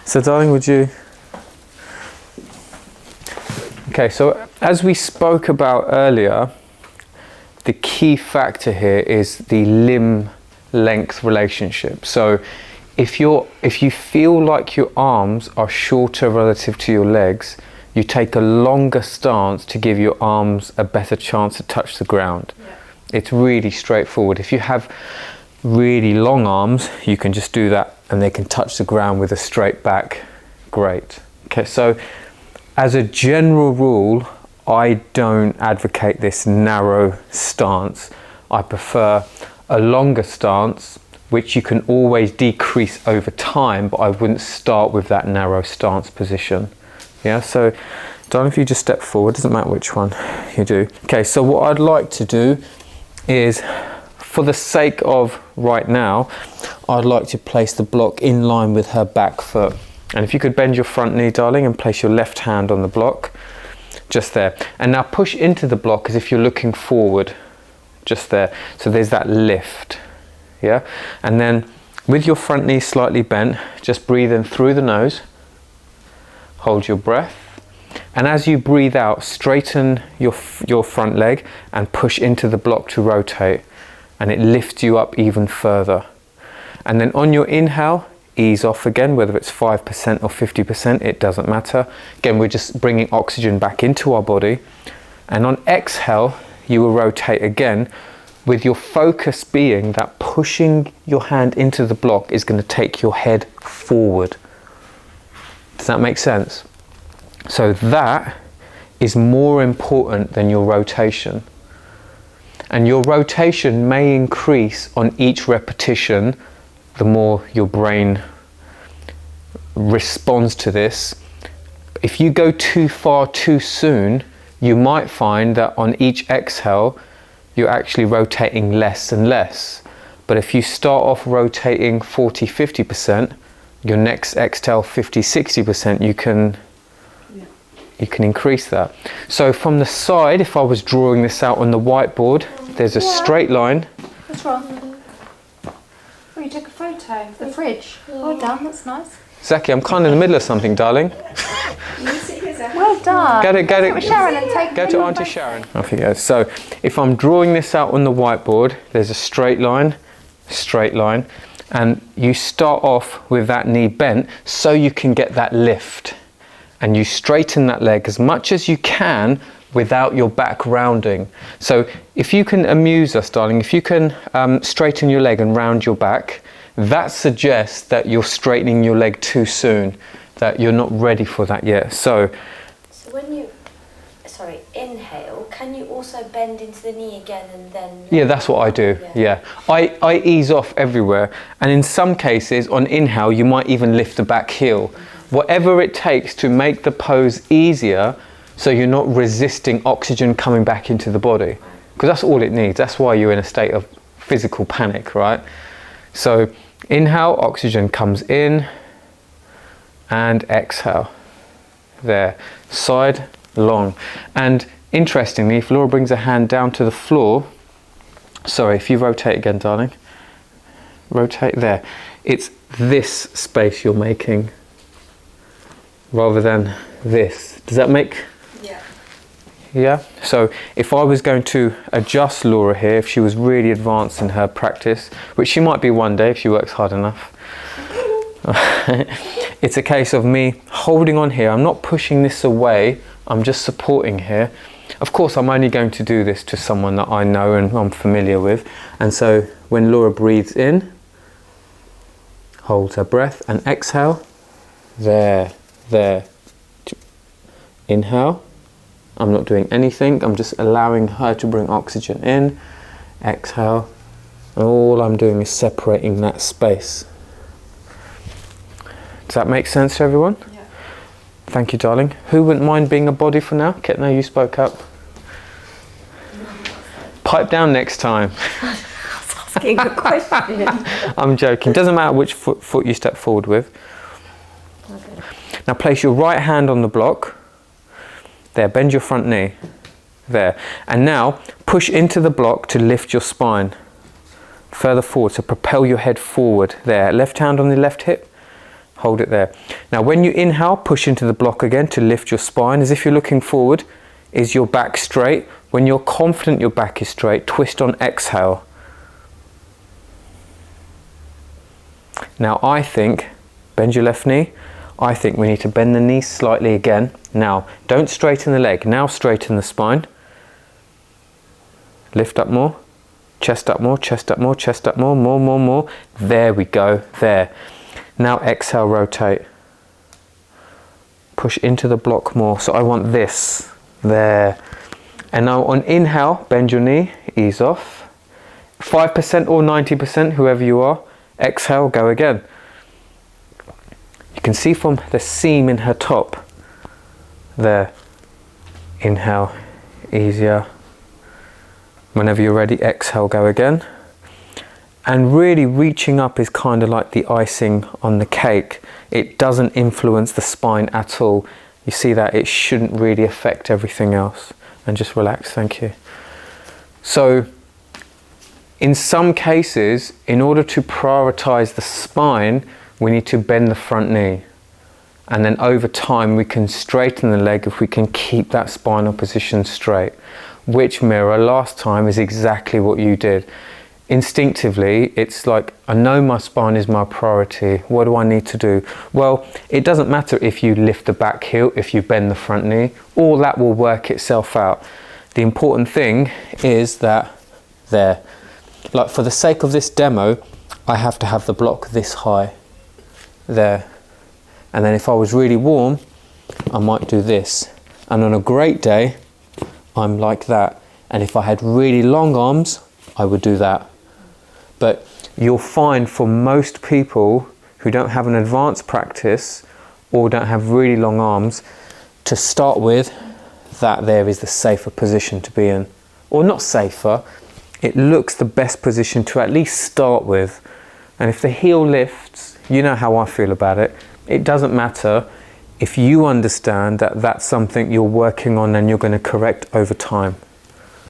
So darling, would you... Okay, so as we spoke about earlier, the key factor here is the limb length relationship. So if you feel like your arms are shorter relative to your legs, you take a longer stance to give your arms a better chance to touch the ground. Yeah. It's really straightforward. If you have really long arms, you can just do that and they can touch the ground with a straight back. Great. Okay, so as a general rule, I don't advocate this narrow stance. I prefer a longer stance, which you can always decrease over time, but I wouldn't start with that narrow stance position. Yeah, so darling, if you just step forward, doesn't matter which one you do. Okay, so what I'd like to do is, for the sake of right now, I'd like to place the block in line with her back foot. And if you could bend your front knee, darling, and place your left hand on the block, just there. And now push into the block as if you're looking forward, just there. So there's that lift, yeah? And then with your front knee slightly bent, just breathe in through the nose, hold your breath. And as you breathe out, straighten your front leg and push into the block to rotate. And it lifts you up even further. And then on your inhale, ease off again, whether it's 5% or 50%, it doesn't matter. Again, we're just bringing oxygen back into our body. And on exhale, you will rotate again, with your focus being that pushing your hand into the block is going to take your head forward. Does that make sense? So that is more important than your rotation. And your rotation may increase on each repetition the more your brain responds to this. If you go too far too soon, you might find that on each exhale, you're actually rotating less and less. But if you start off rotating 40, 50%, your next exhale 50, 60%, you can increase that. So from the side, if I was drawing this out on the whiteboard, there's a straight line. What's wrong? Oh, you took a photo of the fridge. Well done, that's nice. Zaki, I'm kind of in the middle of something, darling. Well done. Go to Sharon and take go to Auntie Sharon. Off you go. So if I'm drawing this out on the whiteboard, there's a straight line, and you start off with that knee bent so you can get that lift. And you straighten that leg as much as you can without your back rounding. So if you can amuse us, darling, if you can straighten your leg and round your back, that suggests that you're straightening your leg too soon, that you're not ready for that yet. So when you, inhale, can you also bend into the knee again and then... Yeah, that's what I do, yeah. I ease off everywhere, and in some cases on inhale you might even lift the back heel. Whatever it takes to make the pose easier so you're not resisting oxygen coming back into the body. Because that's all it needs. That's why you're in a state of physical panic, right? So inhale, oxygen comes in, and exhale. There, side, long. And interestingly, if Laura brings her hand down to the floor, sorry, if you rotate again, darling, rotate there. It's this space you're making rather than this. Does that make... Yeah, so if I was going to adjust Laura here, if she was really advanced in her practice, which she might be one day if she works hard enough, it's a case of me holding on here. I'm not pushing this away, I'm just supporting here. Of course, I'm only going to do this to someone that I know and I'm familiar with. And so when Laura breathes in, holds her breath and exhale, there. Inhale. I'm not doing anything, I'm just allowing her to bring oxygen in. Exhale. And all I'm doing is separating that space. Does that make sense to everyone? Yeah. Thank you, darling. Who wouldn't mind being a body for now? Ketna, you spoke up. Pipe down next time. Asking a question. I'm joking. Doesn't matter which foot you step forward with. Okay. Now place your right hand on the block. There, bend your front knee. There. And now push into the block to lift your spine further forward. So propel your head forward. There. Left hand on the left hip. Hold it there. Now when you inhale, push into the block again to lift your spine as if you're looking forward. Is your back straight? When you're confident your back is straight, twist on exhale. Now I think, bend your left knee, I think we need to bend the knee slightly again. Now, don't straighten the leg, now straighten the spine. Lift up more, chest up more, chest up more, chest up more, more. There we go, there. Now exhale, rotate. Push into the block more, so I want this, there. And now on inhale, bend your knee, ease off. 5% or 90%, whoever you are. Exhale, go again. You can see from the seam in her top. There. Inhale, easier. Whenever you're ready, exhale, go again. And really reaching up is kind of like the icing on the cake. It doesn't influence the spine at all. You see that it shouldn't really affect everything else. And just relax, thank you. So, in some cases, in order to prioritize the spine, we need to bend the front knee. And then over time, we can straighten the leg if we can keep that spinal position straight. Which mirror last time is exactly what you did. Instinctively, it's like, I know my spine is my priority. What do I need to do? Well, it doesn't matter if you lift the back heel, if you bend the front knee, all that will work itself out. The important thing is that there. Like for the sake of this demo, I have to have the block this high. There. And then if I was really warm, I might do this. And on a great day, I'm like that. And if I had really long arms, I would do that. But you'll find for most people who don't have an advanced practice or don't have really long arms, to start with, that there is the safer position to be in. Or not safer, it looks the best position to at least start with. And if the heel lifts, you know how I feel about it. It doesn't matter if you understand that that's something you're working on and you're going to correct over time.